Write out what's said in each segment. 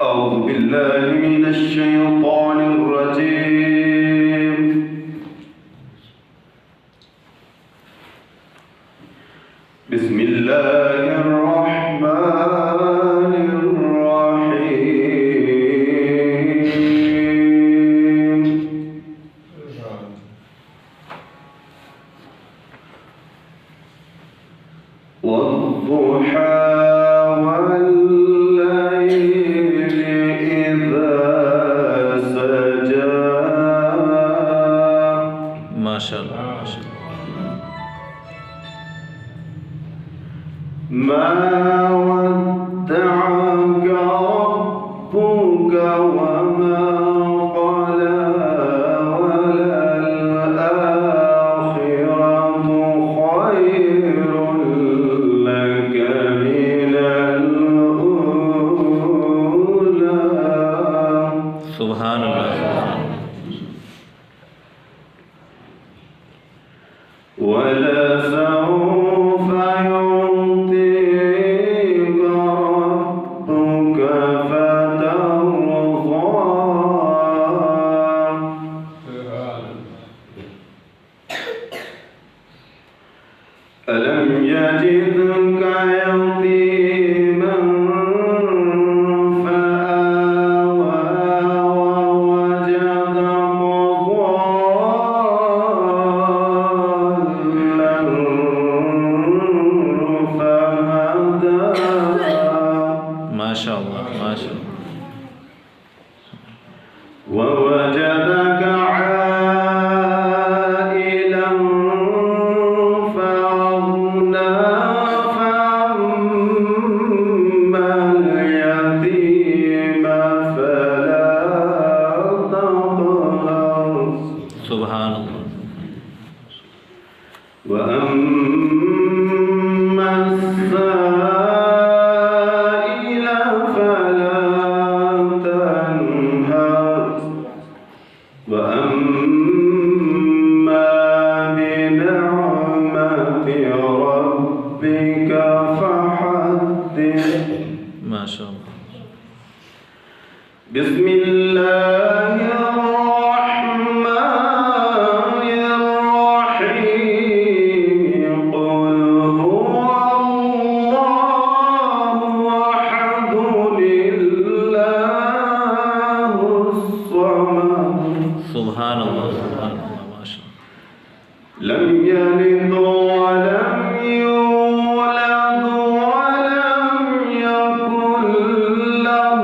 أعوذ بالله من الشيطان الرجيم. بسم الله الرحمن الرحيم. والضحى والليل إذا سجى. ما شاء الله ما شاء الله. ما ودعك ربك وما قلى وللآخرة خير لك من الأولى. سبحان الله. ولسوف يعطيك ربك فترضى. ألم يجدك يتيما فآوى ووجدك ضالا فهدى. ما شاء الله ما شاء الله. ووجدك عائلا فأغنى فأما اليتيم فلا تقهر. سبحان الله. وأما السائل فلا تنهر. وأما بنعمة ربك فحدث. ما شاء الله. بسم الله الرحمن الرحيم. قل هو الله أحد الله الصمد. سبحان الله سبحان الله. ما شاء الله. لم يلد ولم يولد ولم يكن له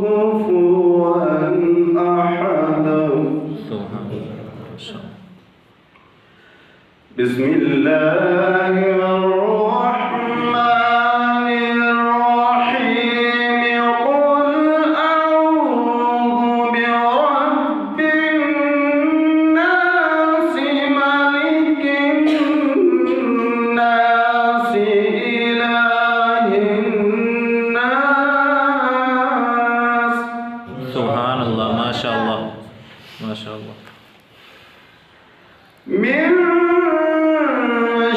كفوا أحد. سبحان الله. ما شاء الله. بسم الله الرحمن الرحيم. قل أعوذ برب الناس ملك الناس إله الناس. سبحان الله. ما شاء الله ما شاء الله. من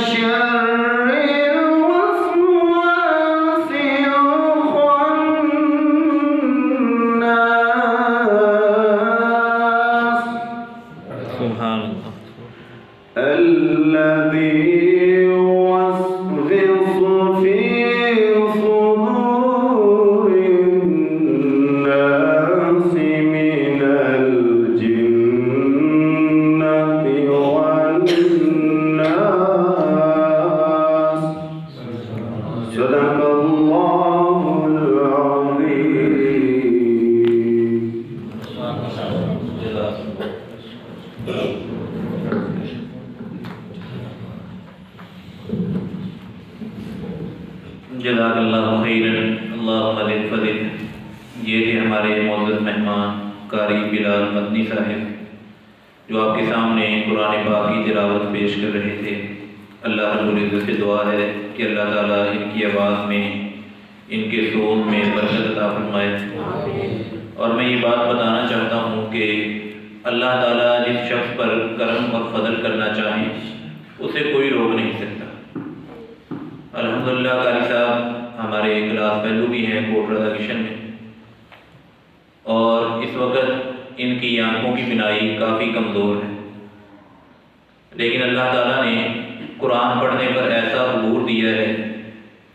شر الوسواس الخناس سبحان الله. الذي يوسوس في صدور الناس من الجنة والناس. صدق الله العظيم. जज़ाकल्लाहु खैरन। अल्लाहुम्मा ज़िद। ये थे हमारे मौजूद मेहमान कारी बिलाल मदनी साहिब, जो आपके सामने कुरान पाक की तिलावत पेश कर रहे थे। अल्लाह रब्बुल इज़्ज़त से दुआ है कि अल्लाह ताला इनकी आवाज़ में, इनके सोच में बरकत अता फरमाए। और मैं ये बात बताना चाहता हूँ कि अल्लाह ताला जिस शख्स पर करम और फजल करना चाहे उसे कोई रोक नहीं सकता। अल्हम्दुलिल्लाह कारी साहब ہمارے کلاس فیلو بھی ہیں کوٹ رضا کشن میں، اور اس وقت ان کی آنکھوں کی بینائی کافی کمزور ہے، لیکن اللہ تعالیٰ نے قرآن پڑھنے پر ایسا عبور دیا ہے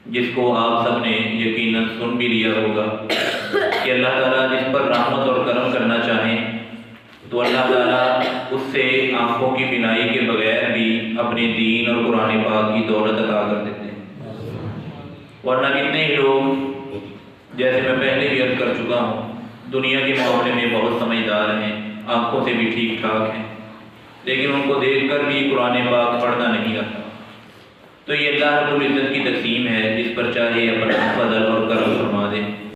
جس کو آپ سب نے یقیناً سن بھی لیا ہوگا کہ اللہ تعالیٰ جس پر رحمت اور کرم کرنا چاہیں تو اللہ تعالیٰ اس سے آنکھوں کی بینائی کے بغیر بھی اپنے دین اور قرآن پاک کی دولت عطا کر دیتے ہیں۔ ورنہ کتنے ہی لوگ، جیسے میں پہلے بھی عرض کر چکا ہوں، دنیا کے معاملے میں بہت سمجھدار ہیں، آنکھوں سے بھی ٹھیک ٹھاک ہیں، لیکن ان کو دیکھ کر بھی قرآن پاک پڑھنا نہیں آتا۔ تو یہ اللہ رب العزت کی تقسیم ہے، جس پر چاہے اپنا فضل اور کرم فرما دے۔